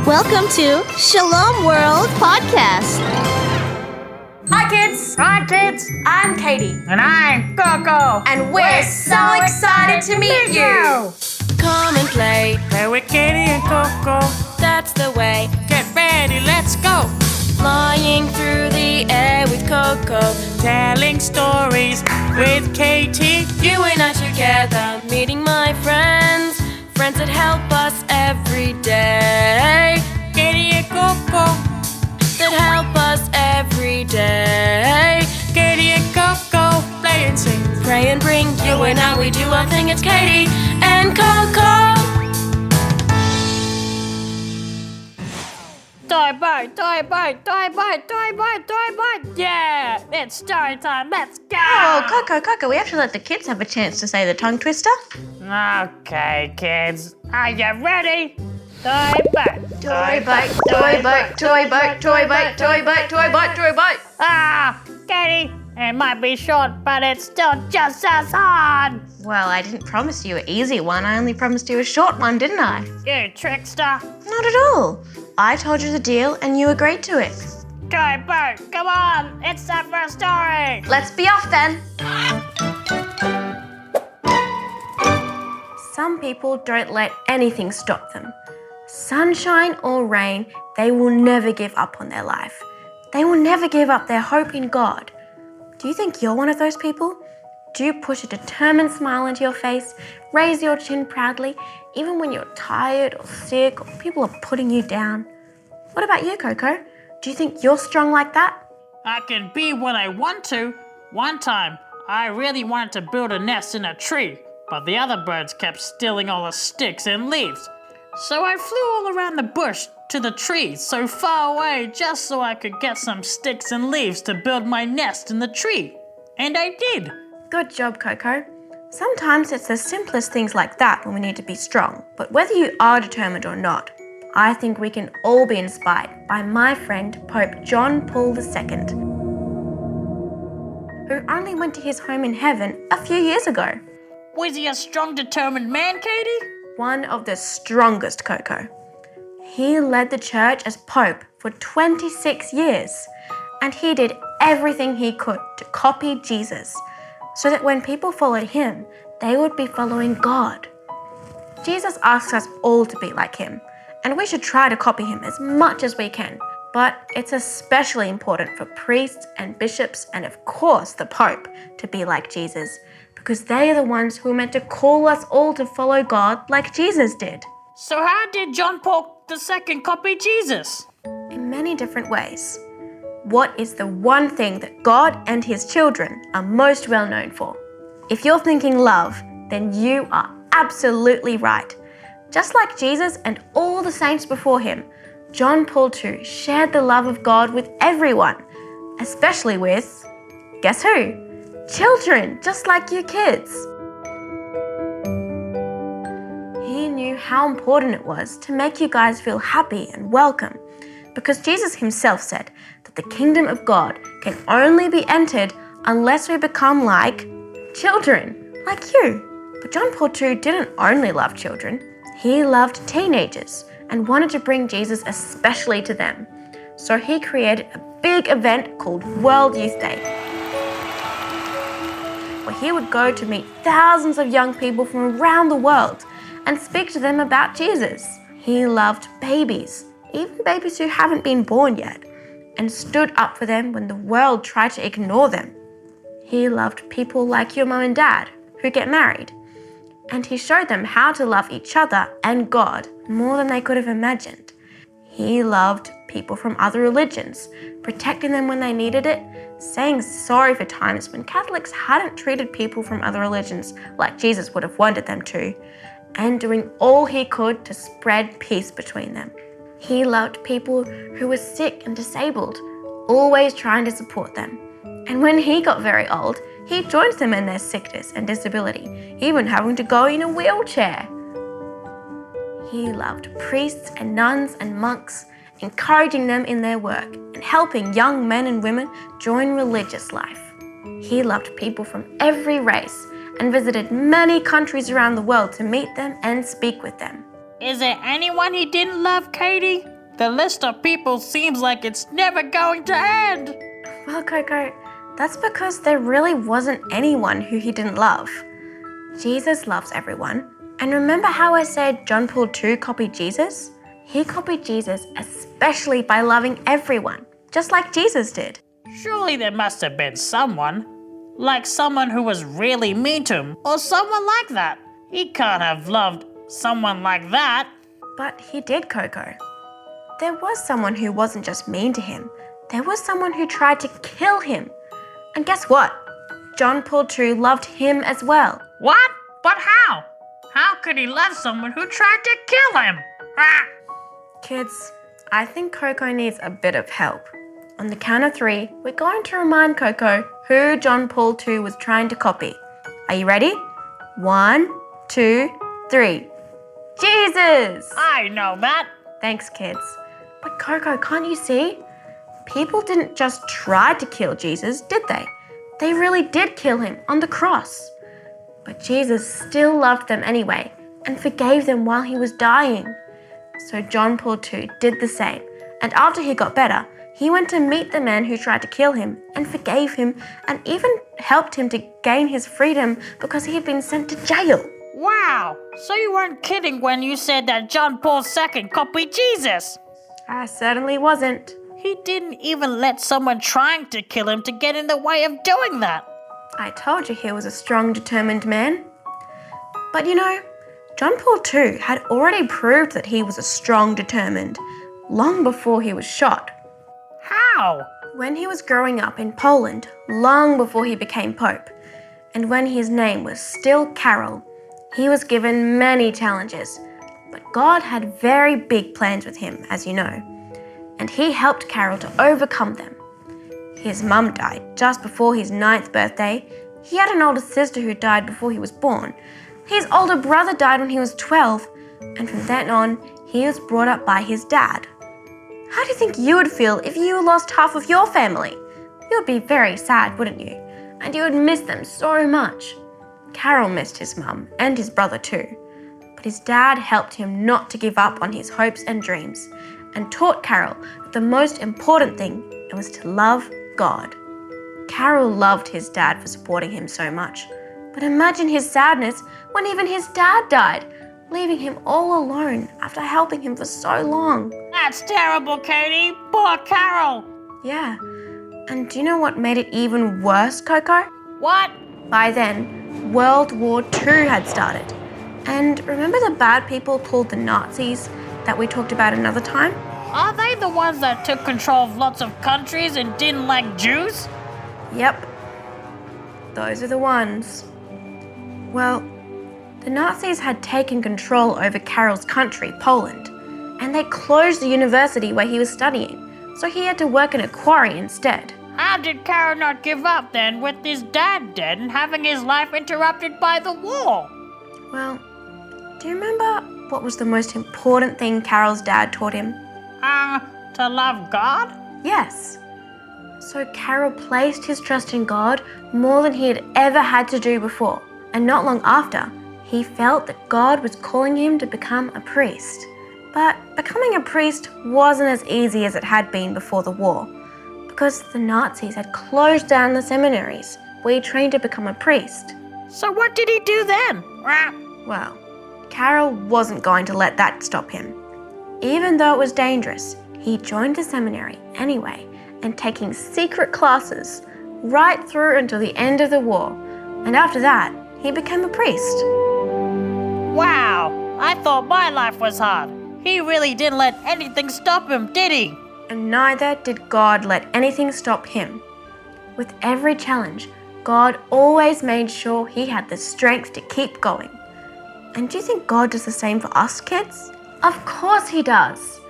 Welcome to Shalom World Podcast. Hi kids! Hi kids! I'm Katie. And I'm Coco! And we're so excited to meet you! Come and play, Play with Katie and Coco. that's the way. Get ready, let's go! Flying through the air with Coco. Telling stories with Katie. You and I together, meeting my friends. Friends that help us every day. Katie and Coco. That help us every day. Katie and Coco. Play and sing. Pray and bring you and I, we do our thing. It's Katie and Coco. Toy bite, toy bite, toy bite, toy bite, toy bite. Yeah, it's story time. Let's go. Oh, Coco, we have to let the kids have a chance to say the tongue twister. Okay, kids. Are you ready? Toy bite. Toy bite, toy bite, toy bite, toy bite, toy bite, toy bite, toy bite. Ah, Katie, it might be short, but it's still just as hard. Well, I didn't promise you an easy one. I only promised you a short one, didn't I? You trickster. Not at all. I told you the deal and you agreed to it. Toy bite, come on. It's the first story. Let's be off then. Some people don't let anything stop them. Sunshine or rain, they will never give up on their life. They will never give up their hope in God. Do you think you're one of those people? Do you push a determined smile into your face, raise your chin proudly, even when you're tired or sick or people are putting you down? What about you, Coco? Do you think you're strong like that? I can be what I want to. One time, I really wanted to build a nest in a tree, but the other birds kept stealing all the sticks and leaves. So I flew all around the bush to the tree so far away just so I could get some sticks and leaves to build my nest in the tree. And I did. Good job, Coco. Sometimes it's the simplest things like that when we need to be strong. But whether you are determined or not, I think we can all be inspired by my friend Pope John Paul II, who only went to his home in heaven a few years ago. Was he a strong, determined man, Katie? One of the strongest, Coco. He led the church as Pope for 26 years, and he did everything he could to copy Jesus, so that when people followed him, they would be following God. Jesus asks us all to be like him, and we should try to copy him as much as we can. But it's especially important for priests and bishops and of course the Pope to be like Jesus, because they are the ones who are meant to call us all to follow God like Jesus did. So how did John Paul II copy Jesus? In many different ways. What is the one thing that God and his children are most well known for? If you're thinking love, then you are absolutely right. Just like Jesus and all the saints before him, John Paul II shared the love of God with everyone, especially with, guess who? Children, just like you kids. He knew how important it was to make you guys feel happy and welcome, because Jesus himself said that the kingdom of God can only be entered unless we become like children, like you. But John Paul II didn't only love children. He loved teenagers and wanted to bring Jesus especially to them. So he created a big event called World Youth Day, where he would go to meet thousands of young people from around the world and speak to them about Jesus. He loved babies, even babies who haven't been born yet, and stood up for them when the world tried to ignore them. He loved people like your mum and dad who get married, and he showed them how to love each other and God more than they could have imagined. He loved people from other religions, protecting them when they needed it, saying sorry for times when Catholics hadn't treated people from other religions like Jesus would have wanted them to, and doing all he could to spread peace between them. He loved people who were sick and disabled, always trying to support them. And when he got very old, he joined them in their sickness and disability, even having to go in a wheelchair. He loved priests and nuns and monks, encouraging them in their work and helping young men and women join religious life. He loved people from every race and visited many countries around the world to meet them and speak with them. Is there anyone he didn't love, Katie? The list of people seems like it's never going to end. Well, Coco, that's because there really wasn't anyone who he didn't love. Jesus loves everyone. And remember how I said John Paul II copied Jesus? He copied Jesus especially by loving everyone, just like Jesus did. Surely there must have been someone. Like someone who was really mean to him, or someone like that. He can't have loved someone like that. But he did, Coco. There was someone who wasn't just mean to him. There was someone who tried to kill him. And guess what? John Paul II loved him as well. What? But how? How could he love someone who tried to kill him? Ah! Kids, I think Coco needs a bit of help. On the count of 3, we're going to remind Coco who John Paul II was trying to copy. Are you ready? 1, 2, 3. Jesus! I know that. Thanks, kids. But Coco, can't you see? People didn't just try to kill Jesus, did they? They really did kill him on the cross. But Jesus still loved them anyway and forgave them while he was dying. So John Paul II did the same, and after he got better, he went to meet the man who tried to kill him and forgave him and even helped him to gain his freedom because he had been sent to jail. Wow! So you weren't kidding when you said that John Paul II copied Jesus. I certainly wasn't. He didn't even let someone trying to kill him to get in the way of doing that. I told you he was a strong, determined man. But you know, John Paul II had already proved that he was a strong, determined, long before he was shot. How? When he was growing up in Poland, long before he became Pope, and when his name was still Karol, he was given many challenges, but God had very big plans with him, as you know, and he helped Karol to overcome them. His mum died just before his 9th birthday. He had an older sister who died before he was born. His older brother died when he was 12, and from then on, he was brought up by his dad. How do you think you would feel if you lost half of your family? You would be very sad, wouldn't you? And you would miss them so much. Karol missed his mum and his brother too, but his dad helped him not to give up on his hopes and dreams and taught Karol that the most important thing was to love God. Karol loved his dad for supporting him so much, but imagine his sadness when even his dad died, leaving him all alone after helping him for so long. That's terrible, Katie. Poor Karol. Yeah, and do you know what made it even worse, Coco? What? By then, World War II had started. And remember the bad people called the Nazis that we talked about another time? Are they the ones that took control of lots of countries and didn't like Jews? Yep, those are the ones. Well, the Nazis had taken control over Karol's country, Poland, and they closed the university where he was studying, so he had to work in a quarry instead. How did Karol not give up then with his dad dead and having his life interrupted by the war? Well, do you remember what was the most important thing Karol's dad taught him? To love God? Yes. So Karol placed his trust in God more than he had ever had to do before. And not long after, he felt that God was calling him to become a priest. But becoming a priest wasn't as easy as it had been before the war, because the Nazis had closed down the seminaries where he trained to become a priest. So what did he do then? Well, Karol wasn't going to let that stop him. Even though it was dangerous, he joined the seminary anyway and taking secret classes right through until the end of the war. And after that, he became a priest. Wow, I thought my life was hard. He really didn't let anything stop him, did he? And neither did God let anything stop him. With every challenge, God always made sure he had the strength to keep going. And do you think God does the same for us, kids? Of course he does.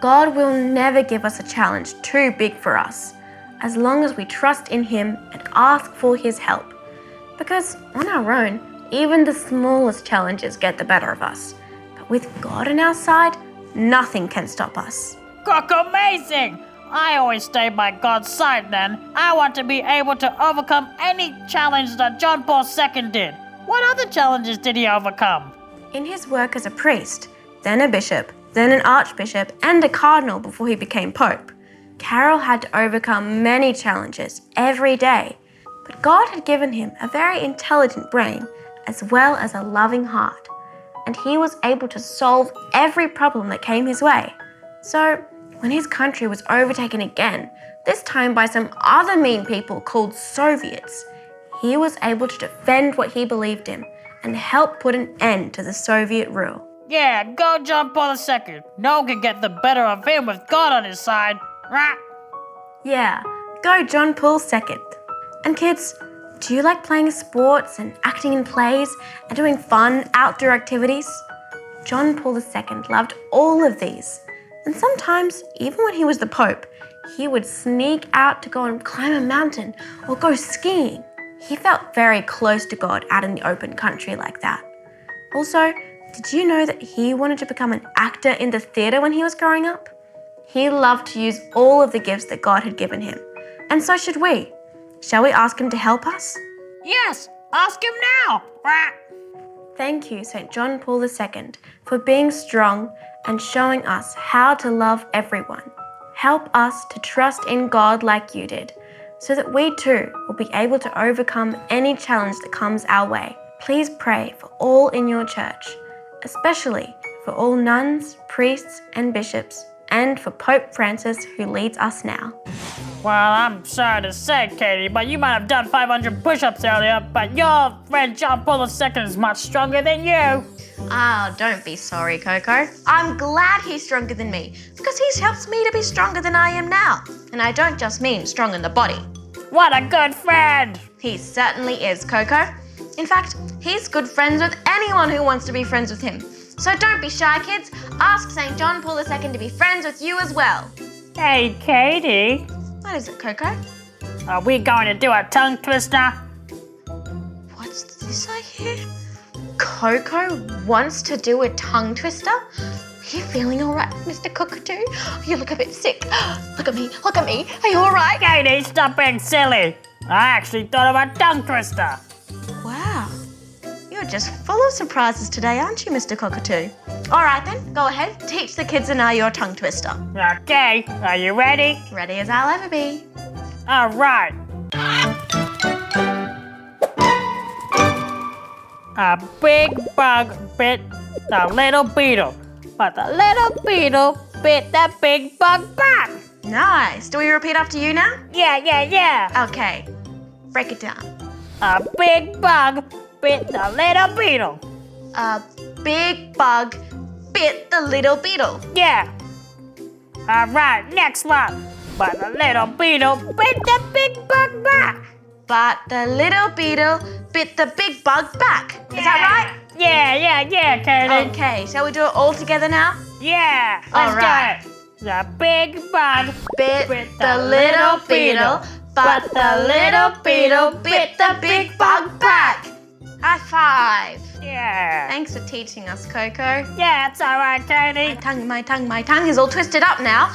God will never give us a challenge too big for us, as long as we trust in him and ask for his help. Because on our own, even the smallest challenges get the better of us. But with God on our side, nothing can stop us. Amazing! I always stay by God's side then. I want to be able to overcome any challenge that John Paul II did. What other challenges did he overcome? In his work as a priest, then a bishop, then an archbishop, and a cardinal before he became pope. Karol had to overcome many challenges every day, but God had given him a very intelligent brain as well as a loving heart, and he was able to solve every problem that came his way. So, when his country was overtaken again, this time by some other mean people called Soviets, he was able to defend what he believed in and help put an end to the Soviet rule. Yeah, go John Paul II. No one can get the better of him with God on his side. Rah. Yeah, go John Paul II. And kids, do you like playing sports and acting in plays and doing fun outdoor activities? John Paul II loved all of these. And sometimes, even when he was the Pope, he would sneak out to go and climb a mountain or go skiing. He felt very close to God out in the open country like that. Also, did you know that he wanted to become an actor in the theatre when he was growing up? He loved to use all of the gifts that God had given him. And so should we. Shall we ask him to help us? Yes, ask him now. Rah. Thank you, St. John Paul II, for being strong and showing us how to love everyone. Help us to trust in God like you did, so that we too will be able to overcome any challenge that comes our way. Please pray for all in your church, especially for all nuns, priests, and bishops, and for Pope Francis, who leads us now. Well, I'm sorry to say, Katie, but you might have done 500 push-ups earlier, but your friend John Paul II is much stronger than you. Oh, don't be sorry, Coco. I'm glad he's stronger than me, because he's helped me to be stronger than I am now. And I don't just mean strong in the body. What a good friend! He certainly is, Coco. In fact, he's good friends with anyone who wants to be friends with him. So don't be shy, kids. Ask St. John Paul II to be friends with you as well. Hey, Katie. What is it, Coco? Are we going to do a tongue twister? What's this I hear? Coco wants to do a tongue twister? Are you feeling all right, Mr. Cockatoo? You look a bit sick. Look at me. Are you all right? Katie, stop being silly. I actually thought of a tongue twister. Wow. You're just full of surprises today, aren't you, Mr. Cockatoo? All right then, go ahead. Teach the kids and I your tongue twister. Okay, are you ready? Ready as I'll ever be. All right. A big bug bit the little beetle, but the little beetle bit the big bug back. Nice. Do we repeat after you now? Yeah. Okay. Break it down. A big bug bit the little beetle. A big bug bit the little beetle. Yeah. All right, next one. But the little beetle bit the big bug back. But the little beetle bit the big bug back. Is that right? Yeah, Katie. Okay, shall we do it all together now? Yeah, All let's right. do it. The big bug Bit the little beetle, but the little beetle bit the big bug back. High five. Yeah. Thanks for teaching us, Coco. Yeah, it's all right, Katie. My tongue is all twisted up now.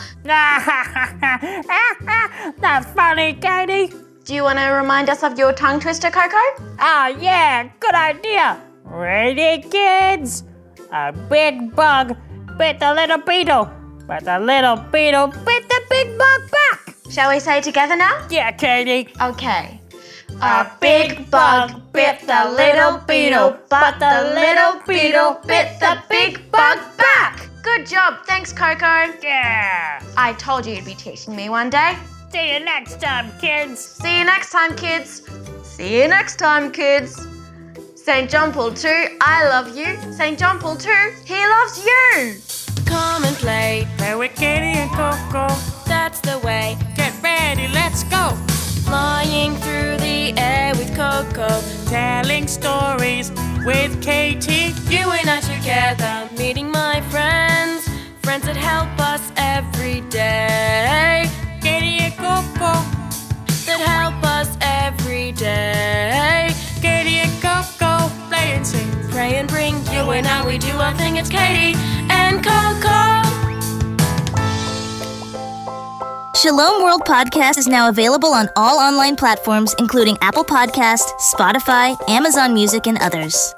That's funny, Katie. Do you want to remind us of your tongue twister, Coco? Oh, yeah, good idea. Ready, kids? A big bug bit the little beetle, but the little beetle bit the big bug back. Shall we say together now? Yeah, Katie. Okay. A big bug bit the little beetle, but the little beetle bit the big bug back. Good job. Thanks, Coco. Yeah. I told you you'd be teaching me one day. See you next time, kids. See you next time, kids. See you next time, kids. St. John Paul II, I love you. St. John Paul II, he loves you. Come and play, Play with Katie and Coco. that's the way. Get ready, let's go. Flying through the air with Coco. Telling stories with Katie. You and I together, meeting my friends. Friends that help us every day. Katie and Coco. That help us every day. Katie and Coco. Play and sing. Pray and bring you and I, we do our thing. It's Katie and Coco. Shalom World Podcast is now available on all online platforms, including Apple Podcast, Spotify, Amazon Music, and others.